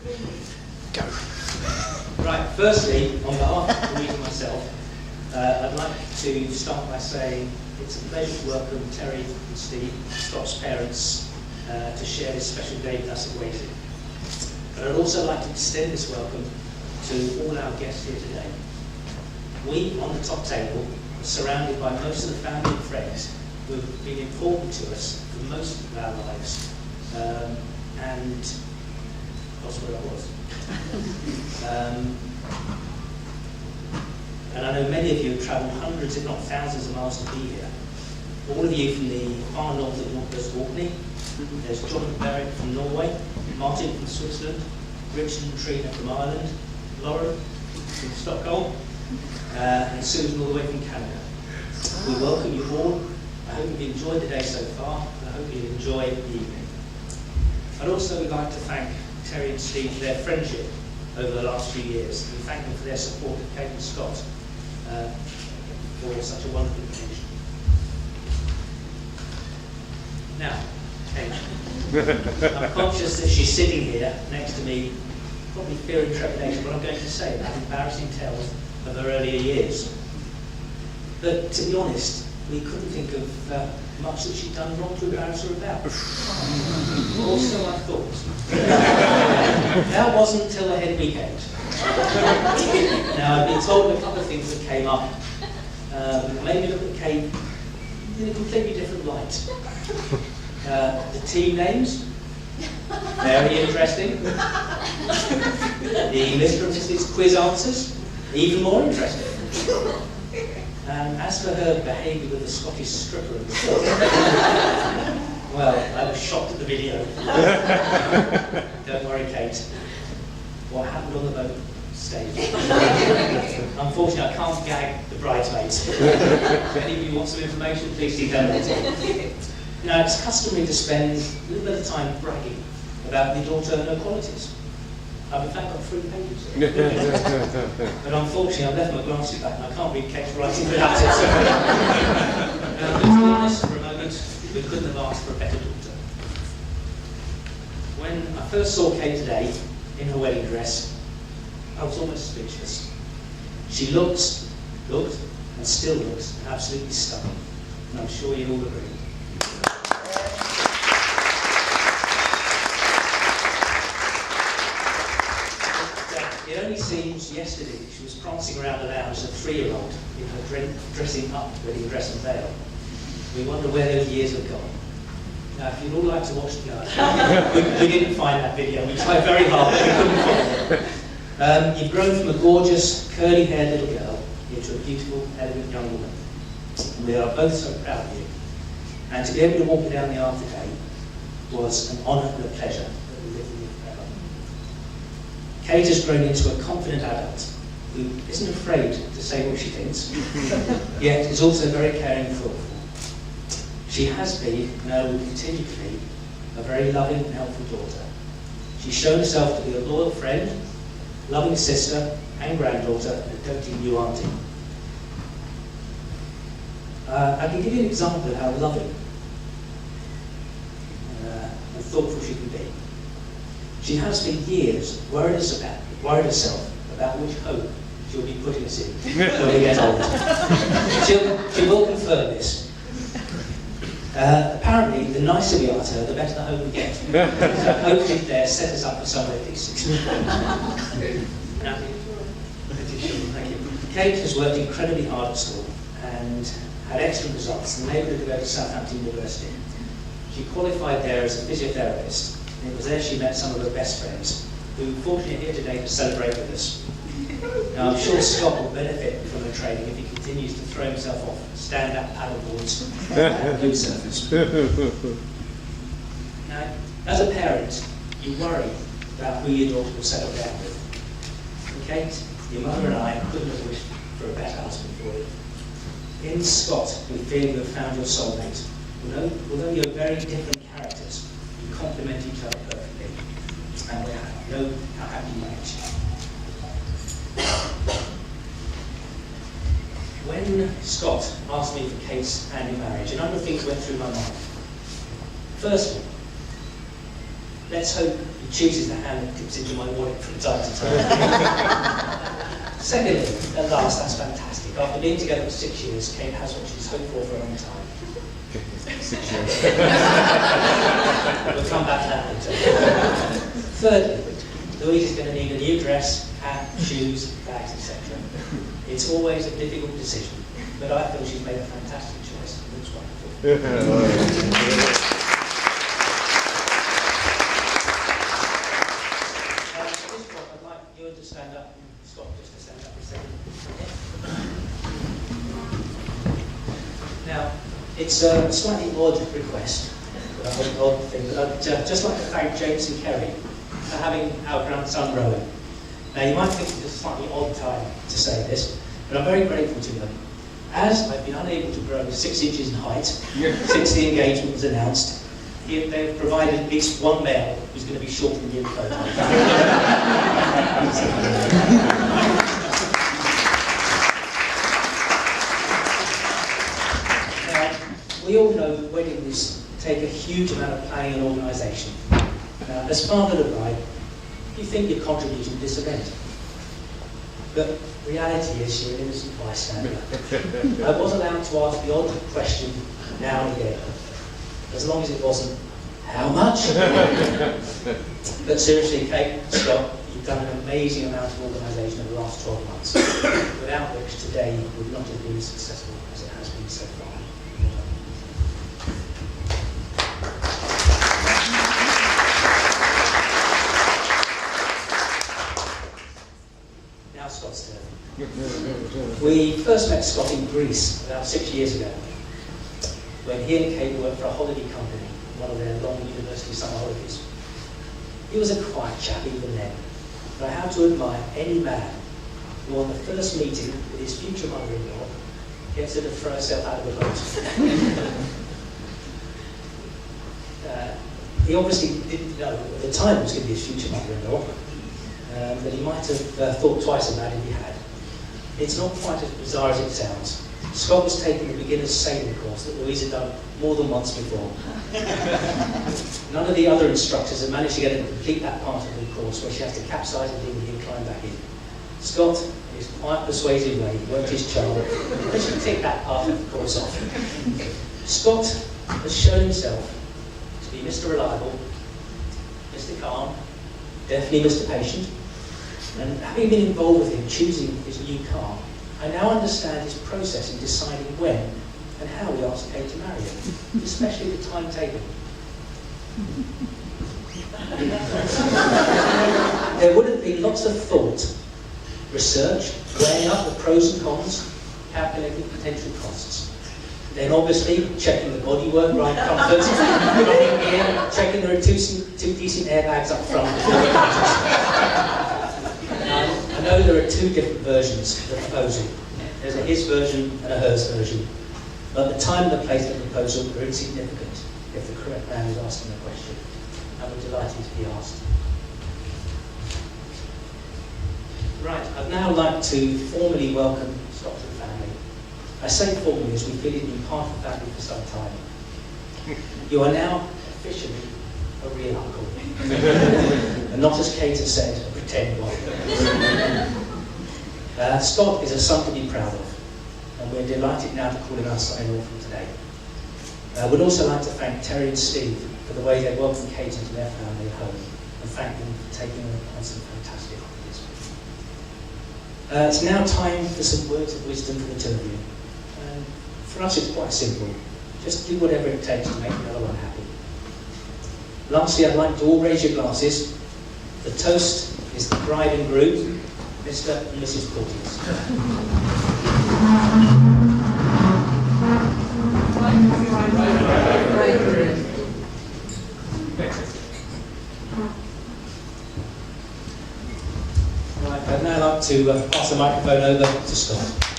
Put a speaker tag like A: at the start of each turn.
A: Go.
B: Right, firstly, on behalf of Louise and myself, I'd like to start by saying it's a pleasure to welcome Terry and Steve, Scott's parents, to share this special day with us at Waiting. But I'd also like to extend this welcome to all our guests here today. We, on the top table, are surrounded by most of the family and friends who have been important to us for most of our lives. And that's where I was. And I know many of you have travelled hundreds, if not thousands of miles to be here. All of you from the far north of Northwest Orkney. There's John Barrett from Norway, Martin from Switzerland, Richard and Trina from Ireland, Lauren from Stockholm, and Susan all the way from Canada. We welcome you all. I hope you've enjoyed the day so far, and I hope you enjoy the evening. I'd also like to thank Terry and Steve for their friendship over the last few years, and thank them for their support of Kate and Scott for such a wonderful occasion. Now, Kate, I'm conscious that she's sitting here next to me, probably fear and trepidation, what I'm going to say about embarrassing tales of her earlier years. But to be honest, we couldn't think of much that she'd done wrong to embarrass her about. Or so I thought. That wasn't until the head weekend. Now, I've been told a couple of things that came up. Maybe look at Kate in a completely different light. The team names, very interesting. The Mr. and Mrs. quiz answers, even more interesting. And as for her behaviour with the Scottish stripper in the film, well, I was shocked at the video. Don't worry, Kate. What happened on the boat stayed. Unfortunately, I can't gag the bridesmaids. If any of you want some information, please see them later. Now, it's customary to spend a little bit of time bragging about the daughter and her qualities. I've in fact got 3 pages. But unfortunately, I've left my glasses back and I can't read Kate's writing without it. But to be honest, for a moment, we couldn't have asked for a better daughter. When I first saw Kate today, in her wedding dress, I was almost speechless. She looked, and still looks absolutely stunning. And I'm sure you all agree. It only seems yesterday she was prancing around the lounge as a 3-year-old in her dressing up wedding dress and veil. We wonder where those years have gone. Now, if you'd all like to watch the we didn't find that video. We tried very hard, but we couldn't find it. You've grown from a gorgeous, curly-haired little girl into a beautiful, elegant young woman. And we are both so proud of you. And to be able to walk you down the aisle today was an honour and a pleasure. Kate has grown into a confident adult who isn't afraid to say what she thinks, yet is also very caring and thoughtful. She has been, and will continue to be, a very loving and helpful daughter. She's shown herself to be a loyal friend, loving sister and granddaughter, and a doting new auntie. I can give you an example of how loving and thoughtful she can be. She has for years worried herself about which home she'll be putting us in when we get older. She will confirm this. Apparently, the nicer we are to her, the better the home we get. So hopefully there set us up for somewhere decent. Thank you. Kate has worked incredibly hard at school and had excellent results and enabled her to go to Southampton University. She qualified there as a physiotherapist. And it was there she met some of her best friends, who fortunately are here today to celebrate with us. Now, I'm sure Scott will benefit from her training if he continues to throw himself off stand-up paddleboards and blue surfers. Now, as a parent, you worry about who your daughter will settle down with. And Kate, your mother and I couldn't have wished for a better husband for you. In Scott, we feel you have found your soulmate. Although you're very different characters, complement each other perfectly, and we know how happy you make. When Scott asked me for Kate's hand in marriage, a number of things went through my mind. Firstly, let's hope he chooses the hand that dips into my wallet from time to time. Secondly, and last, that's fantastic. After being together for 6 years, Kate has what she's hoped for a long time.
A: 6 years.
B: We'll come back to that later. Thirdly, Louise is going to need a new dress, hat, shoes, bags, etc. It's always a difficult decision, but I feel she's made a fantastic choice. It looks wonderful. At this point, I'd like you to stand up, and Scott just to stand up for a second. Now, it's a slightly odd request, an odd thing, but I'd just like to thank James and Kerry for having our grandson Rowan. Now, you might think it's a slightly odd time to say this, but I'm very grateful to them. As I've been unable to grow 6 inches in height since the engagement was announced, they've provided at least one male who's going to be short in the photo. Now, we all know that weddings take a huge amount of planning and organisation. Now, as father of the bride, you think you're contributing to this event. But reality is you're an innocent bystander. I was allowed to ask the odd question now and again, as long as it wasn't, how much? But seriously, Kate, Scott, you've done an amazing amount of organisation over the last 12 months, without which today would not have been as successful as it has been so far. Now Scott's turn. We first met Scott in Greece about 6 years ago, when he and Kate worked for a holiday company, one of their long university summer holidays. He was a quiet chap even then, but I have to admire any man who on the first meeting with his future mother-in-law gets her to throw herself out of the boat. He obviously didn't know at the time it was going to be his future mother-in-law, but he might have thought twice about it if he had. It's not quite as bizarre as it sounds. Scott was taking the beginner's sailing course that Louise had done more than once before. None of the other instructors had managed to get her to complete that part of the course where she has to capsize the dinghy and climb back in. Scott, in his quiet, persuasive way, worked his charm, and she ticked that part of the course off. Scott has shown himself to be Mr. Reliable, Mr. Calm, definitely Mr. Patient, and having been involved with him choosing his new car, I now understand his process in deciding when and how we asked Kate to marry him, especially the timetable. There would have been lots of thought, research, weighing up the pros and cons, calculating potential costs. Then obviously checking the bodywork, ride comfort, running gear, checking there are two decent airbags up front before the purchase. I know there are two different versions of the proposal. There's a his version and a hers version. But the time and the place of the proposal are insignificant if the correct man is asking the question. And we're delighted to be asked. Right, I'd now like to formally welcome Scott to the family. I say formally as we feel he's been part of the family for some time. You are now officially a real uncle. And not, as Kate has said, a pretend one. Scott is a son to be proud of, and we're delighted now to call him our son-in-law from today. We'd also like to thank Terry and Steve for the way they welcomed Kate into their family home, and thank them for taking on some fantastic holidays. It's now time for some words of wisdom from the two of you. For us, it's quite simple. Just do whatever it takes to make the other one happy. Lastly, I'd like to all raise your glasses. The toast is the bride and groom, Mr. and Mrs. Porteous. Right, I'd now like to pass the microphone over to Scott.